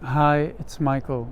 Hi, it's Michael.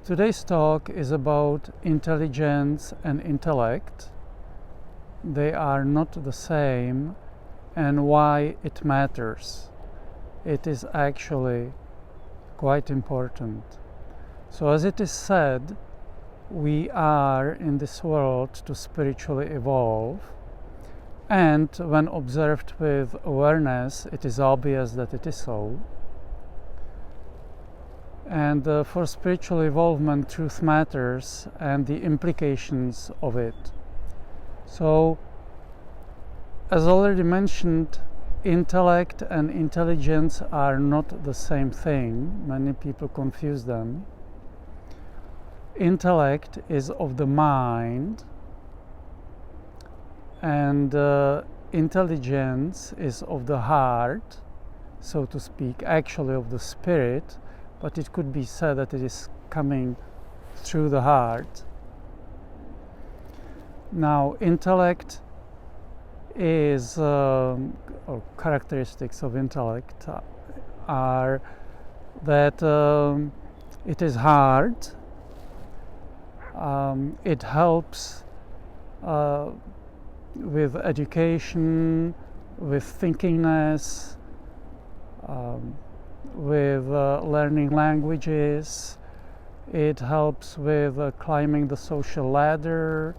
Today's talk is about intelligence and intellect. They are not the same, and why it matters. It is actually quite important. So, as it is said, we are in this world to spiritually evolve, and when observed with awareness, it is obvious that it is so. And for spiritual evolvement, truth matters and the implications of it. So, as already mentioned, intellect and intelligence are not the same thing. Many people confuse them. Intellect is of the mind, and intelligence is of the heart, so to speak, actually of the spirit. But it could be said that it is coming through the heart. Now, intellect is, or characteristics of intellect are that it is hard, it helps with education, with thinkingness, with learning languages. It helps with climbing the social ladder.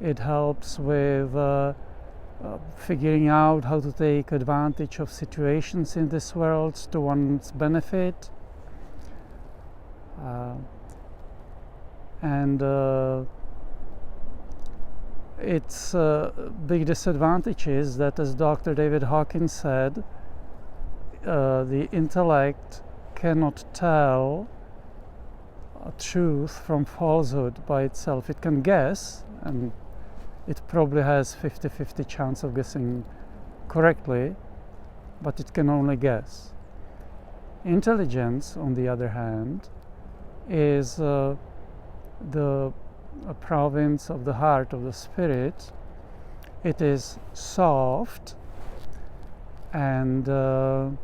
It helps with figuring out how to take advantage of situations in this world to one's benefit. And its big disadvantage is that, as Dr. David Hawkins said, the intellect cannot tell truth from falsehood by itself. It can guess, and it probably has 50-50 chance of guessing correctly, but it can only guess. Intelligence, on the other hand, is the province of the heart, of the spirit. It is soft, and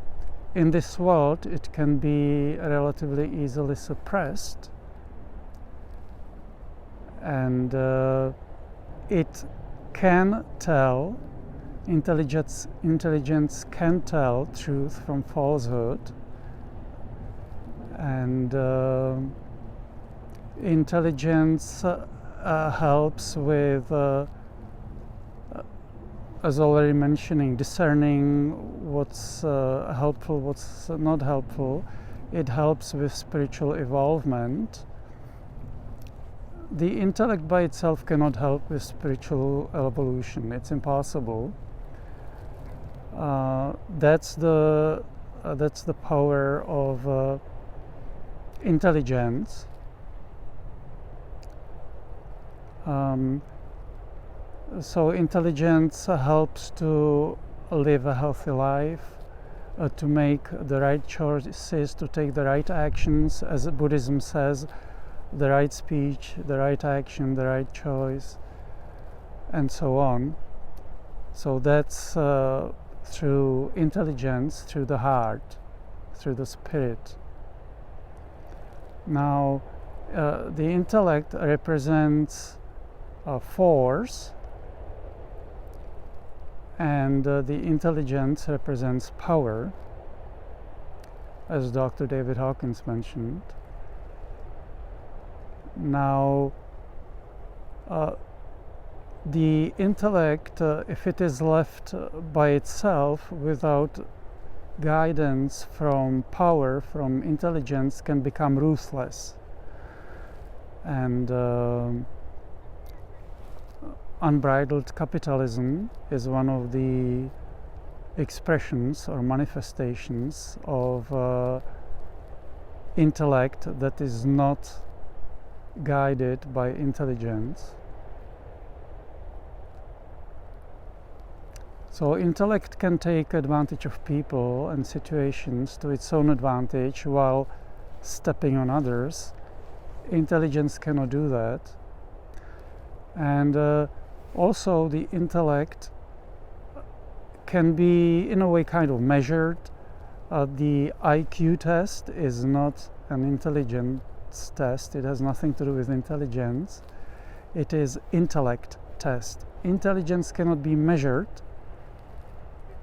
in this world it can be relatively easily suppressed, and it can tell, intelligence can tell truth from falsehood, and intelligence helps with, as already mentioning, discerning what's helpful, what's not helpful. It helps with spiritual evolvement. The intellect by itself cannot help with spiritual evolution. It's impossible. That's the power of intelligence. So intelligence helps to live a healthy life, to make the right choices, to take the right actions, as Buddhism says, the right speech, the right action, the right choice, and so on. So that's through intelligence, through the heart, through the spirit. Now, the intellect represents force, and the intelligence represents power, as Dr. David Hawkins mentioned. Now, the intellect, if it is left by itself without guidance from power, from intelligence, can become ruthless. And unbridled capitalism is one of the expressions or manifestations of intellect that is not guided by intelligence. So intellect can take advantage of people and situations to its own advantage while stepping on others. Intelligence cannot do that. And also the intellect can be in a way kind of measured The IQ test is not an intelligence test. It has nothing to do with intelligence. It is intellect test. Intelligence cannot be measured.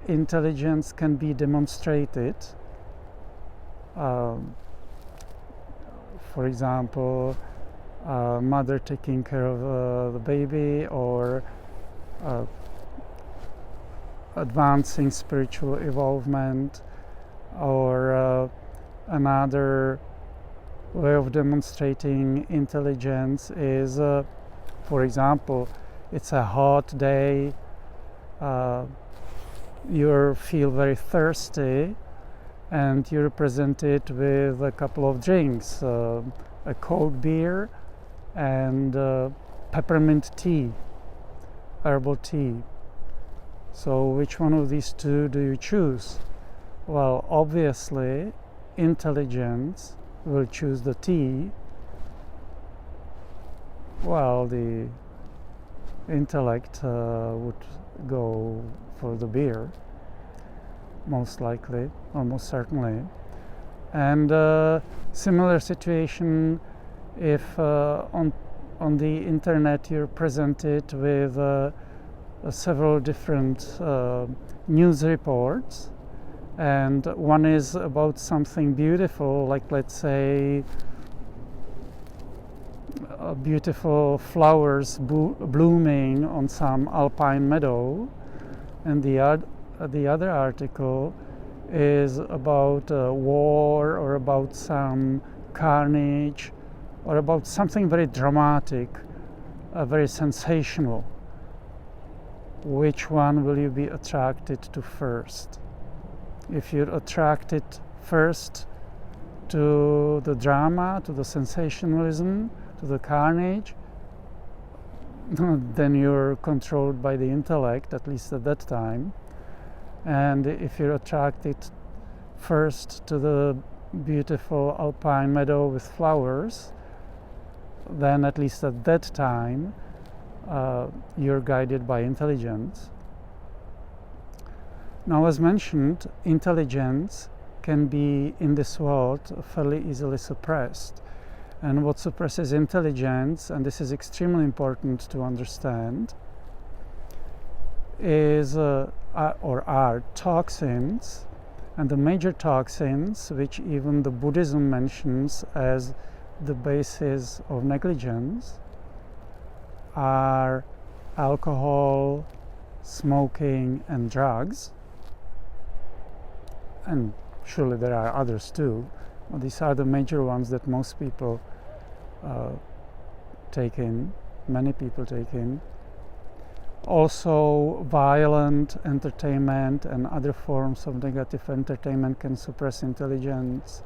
Intelligence can be demonstrated. For example, a mother taking care of the baby, or advancing spiritual evolvement, or another way of demonstrating intelligence is, for example, it's a hot day, you feel very thirsty, and you represent it with a couple of drinks, a cold beer and peppermint tea, herbal tea. So which one of these two do you choose? Well, obviously, intelligence will choose the tea, while the intellect would go for the beer, most likely, almost certainly. And similar situation if on the internet you're presented with several different news reports, and one is about something beautiful, like let's say beautiful flowers blooming on some alpine meadow, and the other article is about war, or about some carnage, or about something very dramatic, very sensational. Which one will you be attracted to first? If you're attracted first to the drama, to the sensationalism, to the carnage, then you're controlled by the intellect, at least at that time. And if you're attracted first to the beautiful alpine meadow with flowers, then at least at that time you're guided by intelligence. Now, as mentioned, intelligence can be in this world fairly easily suppressed. And what suppresses intelligence, and this is extremely important to understand, is or are toxins. And the major toxins, which even the Buddhism mentions as the basis of negligence, are alcohol, smoking, and drugs. And surely there are others too, but these are the major ones that most people take in, many people take in. Also, violent entertainment and other forms of negative entertainment can suppress intelligence.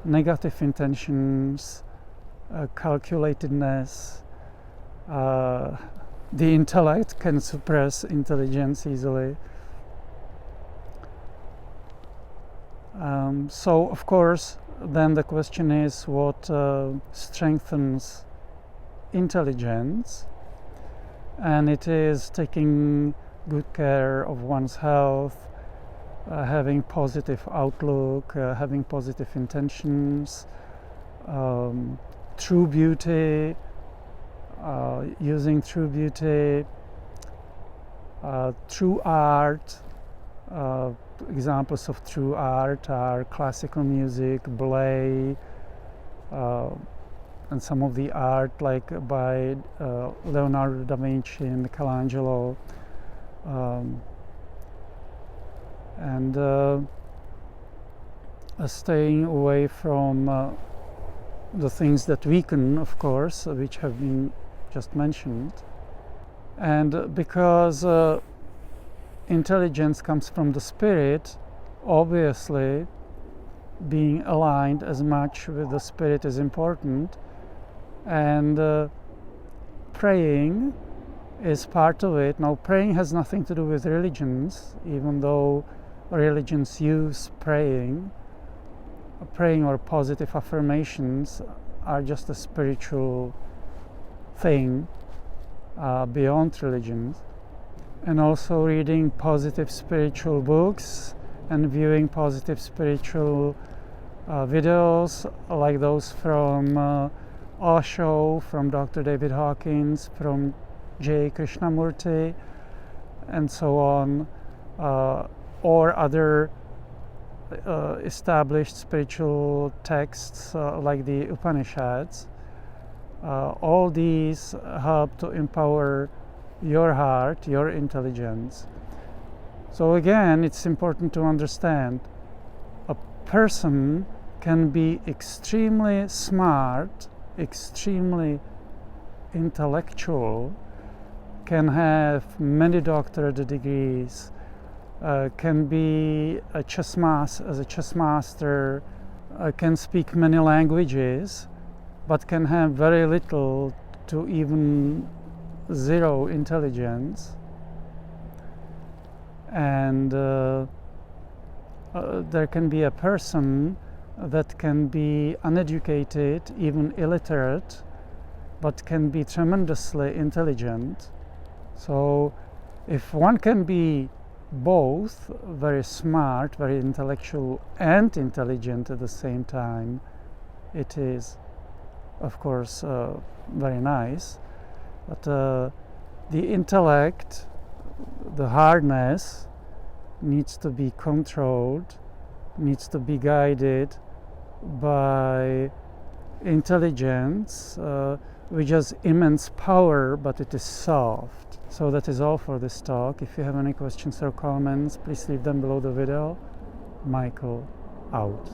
Negative intentions, calculatedness, the intellect can suppress intelligence easily. So, of course, then the question is what strengthens intelligence, and it is taking good care of one's health, having positive outlook, having positive intentions, true beauty, using true beauty, true art. Examples of true art are classical music, ballet, and some of the art like by Leonardo da Vinci and Michelangelo, and staying away from the things that weaken, of course, which have been just mentioned. And because intelligence comes from the spirit, obviously being aligned as much with the spirit is important, and praying is part of it. Now, praying has nothing to do with religions, even though religions use praying or positive affirmations are just a spiritual thing beyond religions. And also reading positive spiritual books and viewing positive spiritual videos like those from Osho, from Dr. David Hawkins, from J. Krishnamurti, and so on, or other established spiritual texts like the Upanishads. All these help to empower your heart, your intelligence. So again, it's important to understand a person can be extremely smart, extremely intellectual, can have many doctorate degrees, can be a chess master, can speak many languages, but can have very little to even zero intelligence. And there can be a person that can be uneducated, even illiterate, but can be tremendously intelligent. So if one can be both very smart, very intellectual, and intelligent at the same time, it is, of course, very nice. But the intellect, the hardness, needs to be controlled, needs to be guided by intelligence, which has immense power, but it is soft. So that is all for this talk. If you have any questions or comments, please leave them below the video. Michael, out.